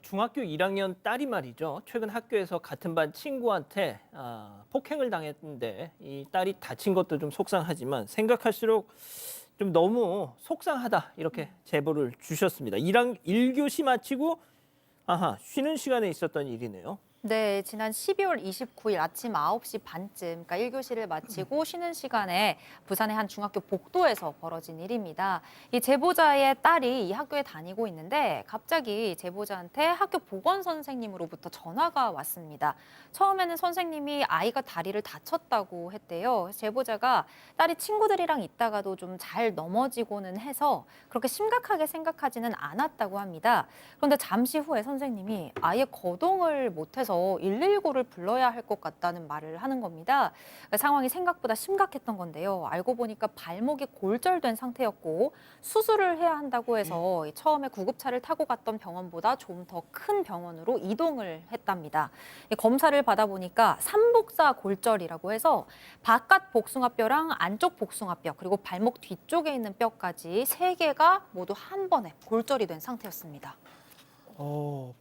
중학교 1학년 딸이 말이죠. 최근 학교에서 같은 반 친구한테 폭행을 당했는데 이 딸이 다친 것도 좀 속상하지만 생각할수록 좀 너무 속상하다 이렇게 제보를 주셨습니다. 1교시 마치고 쉬는 시간에 있었던 일이네요. 네, 지난 12월 29일 아침 9시 반쯤, 그러니까 1교시를 마치고 쉬는 시간에 부산의 한 중학교 복도에서 벌어진 일입니다. 이 제보자의 딸이 이 학교에 다니고 있는데 갑자기 제보자한테 학교 보건 선생님으로부터 전화가 왔습니다. 처음에는 선생님이 아이가 다리를 다쳤다고 했대요. 제보자가 딸이 친구들이랑 있다가도 좀 잘 넘어지고는 해서 그렇게 심각하게 생각하지는 않았다고 합니다. 그런데 잠시 후에 선생님이 아예 거동을 못해서 119를 불러야 할 것 같다는 말을 하는 겁니다. 상황이 생각보다 심각했던 건데요. 알고 보니까 발목이 골절된 상태였고 수술을 해야 한다고 해서 처음에 구급차를 타고 갔던 병원보다 좀 더 큰 병원으로 이동을 했답니다. 검사를 받아보니까 삼복사 골절이라고 해서 바깥 복숭아뼈랑 안쪽 복숭아뼈 그리고 발목 뒤쪽에 있는 뼈까지 3개가 모두 한 번에 골절이 된 상태였습니다.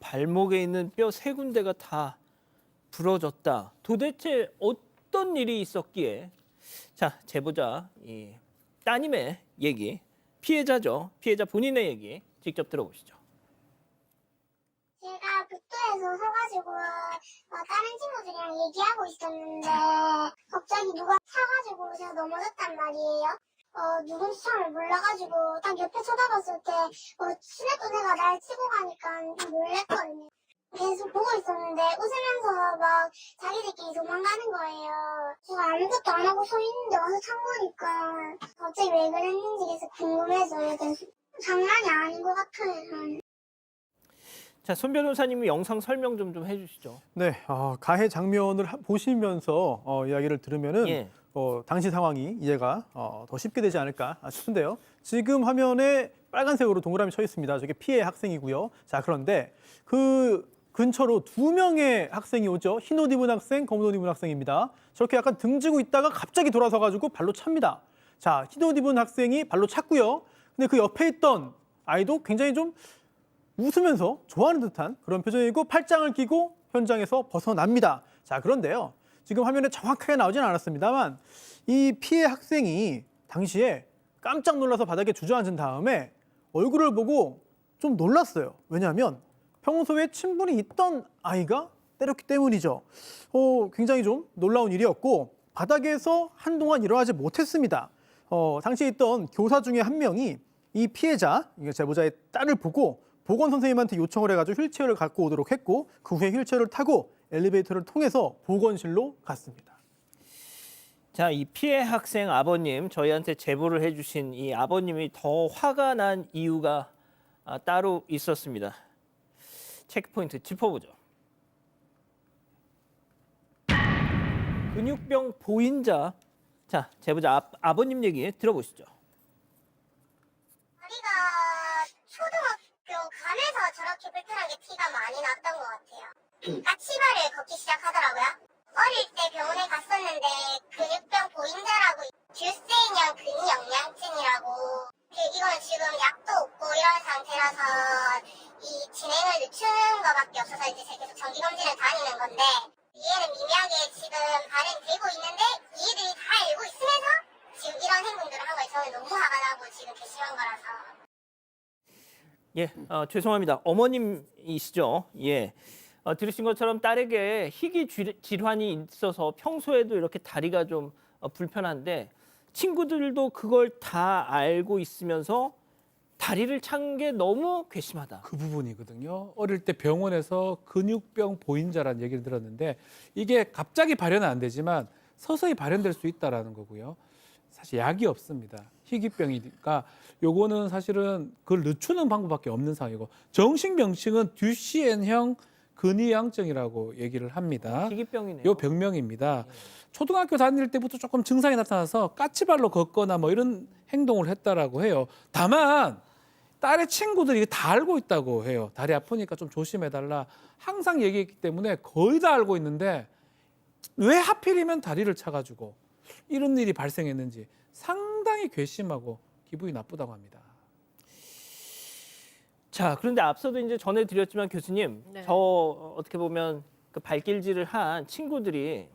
발목에 있는 뼈 3군데가 다 부러졌다. 도대체 어떤 일이 있었기에? 자, 제보자 이 따님의 얘기, 피해자죠. 피해자 본인의 얘기 직접 들어보시죠. 제가 복도에서 서가지고 다른 친구들이랑 얘기하고 있었는데 갑자기 누가 차가지고 제가 넘어졌단 말이에요. 누군지 처음에 몰라가지고 딱 옆에 쳐다봤을 때 친했던 애가 날 치고 가니까 좀 놀랬거든요. 계속 보고 있었는데 웃으면서 막 자기들끼리 도망가는 거예요. 제가 아무것도 안 하고 서 있는데 와서 찬 거니까 갑자기 왜 그랬는지 계속 궁금해서 약간 장난이 아닌 것 같아요, 저는. 자, 손 변호사님이 영상 설명 좀 해주시죠. 네, 가해 장면을 보시면서 이야기를 들으면은 예. 당시 상황이 이해가 더 쉽게 되지 않을까 싶은데요. 지금 화면에 빨간색으로 동그라미 쳐 있습니다. 저게 피해 학생이고요. 자, 그런데 그 근처로 2명의 학생이 오죠. 흰 옷 입은 학생, 검은 옷 입은 학생입니다. 저렇게 약간 등지고 있다가 갑자기 돌아서가지고 발로 찹니다. 자, 흰 옷 입은 학생이 발로 찼고요. 근데 그 옆에 있던 아이도 굉장히 좀 웃으면서 좋아하는 듯한 그런 표정이고 팔짱을 끼고 현장에서 벗어납니다. 자, 그런데요. 지금 화면에 정확하게 나오진 않았습니다만 이 피해 학생이 당시에 깜짝 놀라서 바닥에 주저앉은 다음에 얼굴을 보고 좀 놀랐어요. 왜냐하면 평소에 친분이 있던 아이가 때렸기 때문이죠. 굉장히 좀 놀라운 일이었고 바닥에서 한동안 일어나지 못했습니다. 당시에 있던 교사 중에 한 명이 이 피해자, 제보자의 딸을 보고 보건 선생님한테 요청을 해가지고 휠체어를 갖고 오도록 했고 그 후에 휠체어를 타고 엘리베이터를 통해서 보건실로 갔습니다. 자, 이 피해 학생 아버님, 저희한테 제보를 해주신 이 아버님이 더 화가 난 이유가 따로 있었습니다. 체크포인트 짚어보죠. 근육병 보인자. 자, 제보자 아버님 얘기 들어보시죠. 우리가 초등학교 가면서 저렇게 불편하게 티가 많이 났던 것 같아요. 까치발을 걷기 시작하더라고요. 어릴 때 병원에 갔었는데 근육병 보인자라고 듀세인형 근육영양증이라고 이거는 지금 약도 없고 이런 상태라서 이 진행을 늦추는 것밖에 없어서 이제 계속 정기검진을 다니는 건데 이해는 미묘하게 지금 발현되고 있는데 이해들이 다 알고 있으면서 지금 이런 행동들을 한 거에 저는 너무 화가 나고 지금 괘씸한 거라서. 예, 죄송합니다. 어머님이시죠? 예. 들으신 것처럼 딸에게 희귀 질환이 있어서 평소에도 이렇게 다리가 좀 불편한데 친구들도 그걸 다 알고 있으면서 다리를 찬 게 너무 괘씸하다. 그 부분이거든요. 어릴 때 병원에서 근육병 보인자라는 얘기를 들었는데 이게 갑자기 발현은 안 되지만 서서히 발현될 수 있다라는 거고요. 사실 약이 없습니다. 희귀병이니까 요거는 사실은 그걸 늦추는 방법밖에 없는 상황이고 정식 명칭은 듀시엔형 근위양증이라고 얘기를 합니다. 희귀병이네요. 요 병명입니다. 초등학교 다닐 때부터 조금 증상이 나타나서 까치발로 걷거나 뭐 이런 행동을 했다라고 해요. 다만 딸의 친구들이 다 알고 있다고 해요. 다리 아프니까 좀 조심해달라. 항상 얘기했기 때문에 거의 다 알고 있는데 왜 하필이면 다리를 차가지고 이런 일이 발생했는지 상당히 괘씸하고 기분이 나쁘다고 합니다. 자, 그런데 앞서도 이제 전해드렸지만 교수님, 네. 저 어떻게 보면 그 발길질을 한 친구들이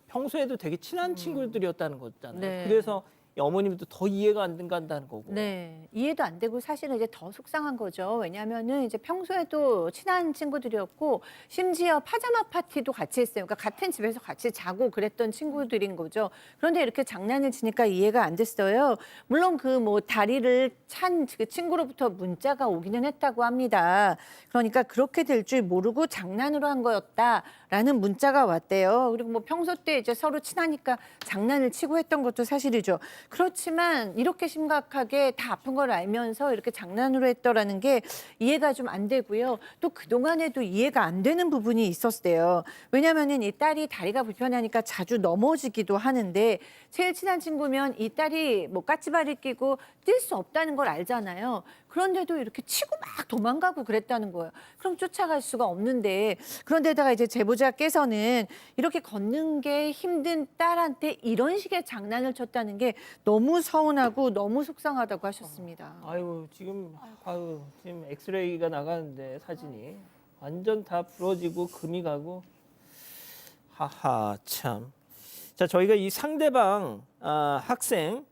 평소에도 되게 친한 친구들이었다는 거잖아요. 네. 그래서 이 어머님도 더 이해가 안 간다는 거고. 네, 이해도 안 되고 사실은 이제 더 속상한 거죠. 왜냐하면은 이제 평소에도 친한 친구들이었고 심지어 파자마 파티도 같이 했어요. 그러니까 같은 집에서 같이 자고 그랬던 친구들인 거죠. 그런데 이렇게 장난을 치니까 이해가 안 됐어요. 물론 그 뭐 다리를 찬 그 친구로부터 문자가 오기는 했다고 합니다. 그러니까 그렇게 될 줄 모르고 장난으로 한 거였다라는 문자가 왔대요. 그리고 뭐 평소 때 이제 서로 친하니까 장난을 치고 했던 것도 사실이죠. 그렇지만 이렇게 심각하게 다 아픈 걸 알면서 이렇게 장난으로 했더라는 게 이해가 좀 안 되고요. 또 그동안에도 이해가 안 되는 부분이 있었대요. 왜냐면은 이 딸이 다리가 불편하니까 자주 넘어지기도 하는데 제일 친한 친구면 이 딸이 뭐 까치발을 끼고 뛸 수 없다는 걸 알잖아요. 그런데도 이렇게 치고 막 도망가고 그랬다는 거예요. 그럼 쫓아갈 수가 없는데 그런데다가 이제 제보자께서는 이렇게 걷는 게 힘든 딸한테 이런 식의 장난을 쳤다는 게 너무 서운하고 너무 속상하다고 하셨습니다. 아유, 지금 지금 엑스레이가 나가는데 사진이 완전 다 부러지고 금이 가고. 하하, 참. 자, 저희가 이 상대방 학생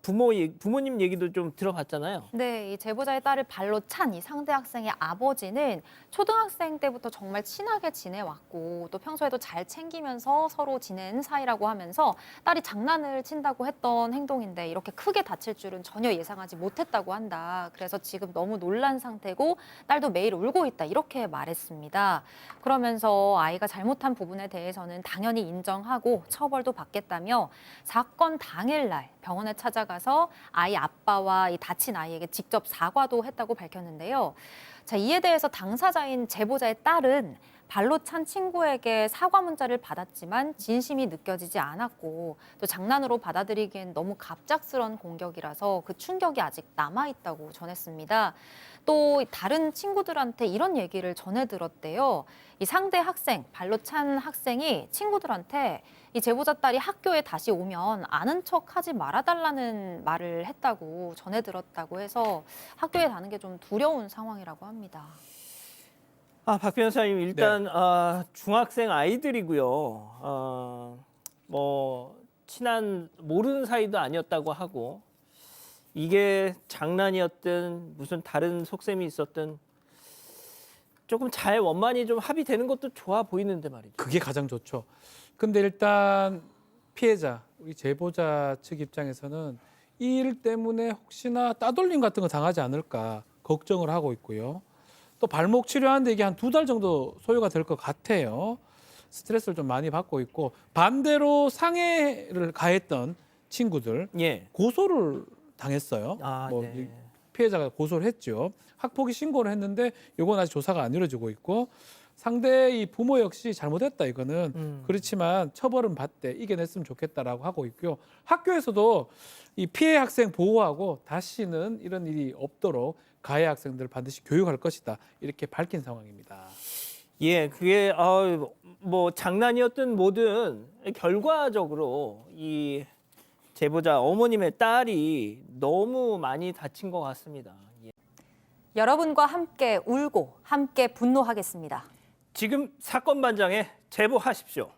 부모님 얘기도 좀 들어봤잖아요. 네, 이 제보자의 딸을 발로 찬 이 상대 학생의 아버지는 초등학생 때부터 정말 친하게 지내왔고 또 평소에도 잘 챙기면서 서로 지낸 사이라고 하면서 딸이 장난을 친다고 했던 행동인데 이렇게 크게 다칠 줄은 전혀 예상하지 못했다고 한다. 그래서 지금 너무 놀란 상태고 딸도 매일 울고 있다. 이렇게 말했습니다. 그러면서 아이가 잘못한 부분에 대해서는 당연히 인정하고 처벌도 받겠다며 사건 당일날 병원에 찾아가서 아이 아빠와 이 다친 아이에게 직접 사과도 했다고 밝혔는데요. 자, 이에 대해서 당사자인 제보자의 딸은 발로 찬 친구에게 사과 문자를 받았지만 진심이 느껴지지 않았고 또 장난으로 받아들이기엔 너무 갑작스러운 공격이라서 그 충격이 아직 남아있다고 전했습니다. 또 다른 친구들한테 이런 얘기를 전해 들었대요. 이 상대 학생, 발로 찬 학생이 친구들한테 이 제보자 딸이 학교에 다시 오면 아는 척 하지 말아달라는 말을 했다고 전해 들었다고 해서 학교에 가는 게 좀 두려운 상황이라고 합니다. 박 변호사님, 일단 중학생 아이들이고요. 뭐 친한 모르는 사이도 아니었다고 하고 이게 장난이었든 무슨 다른 속셈이 있었든 조금 잘 원만히 좀 합의되는 것도 좋아 보이는데 말이죠. 그게 가장 좋죠. 근데 일단 피해자, 우리 제보자 측 입장에서는 이 일 때문에 혹시나 따돌림 같은 거 당하지 않을까 걱정을 하고 있고요. 또 발목 치료하는데 이게 한 2달 정도 소요가 될 것 같아요. 스트레스를 좀 많이 받고 있고 반대로 상해를 가했던 친구들 예. 고소를 당했어요. 네. 이 피해자가 고소를 했죠. 학폭위 신고를 했는데 이건 아직 조사가 안 이루어지고 있고 상대의 부모 역시 잘못했다 이거는 그렇지만 처벌은 받되 이겨냈으면 좋겠다라고 하고 있고요. 학교에서도 이 피해 학생 보호하고 다시는 이런 일이 없도록 가해 학생들 반드시 교육할 것이다 이렇게 밝힌 상황입니다. 예, 그게 뭐 장난이었든 뭐든 결과적으로 이 제보자 어머님의 딸이 너무 많이 다친 것 같습니다. 예. 여러분과 함께 울고 함께 분노하겠습니다. 지금 사건 반장에 제보하십시오.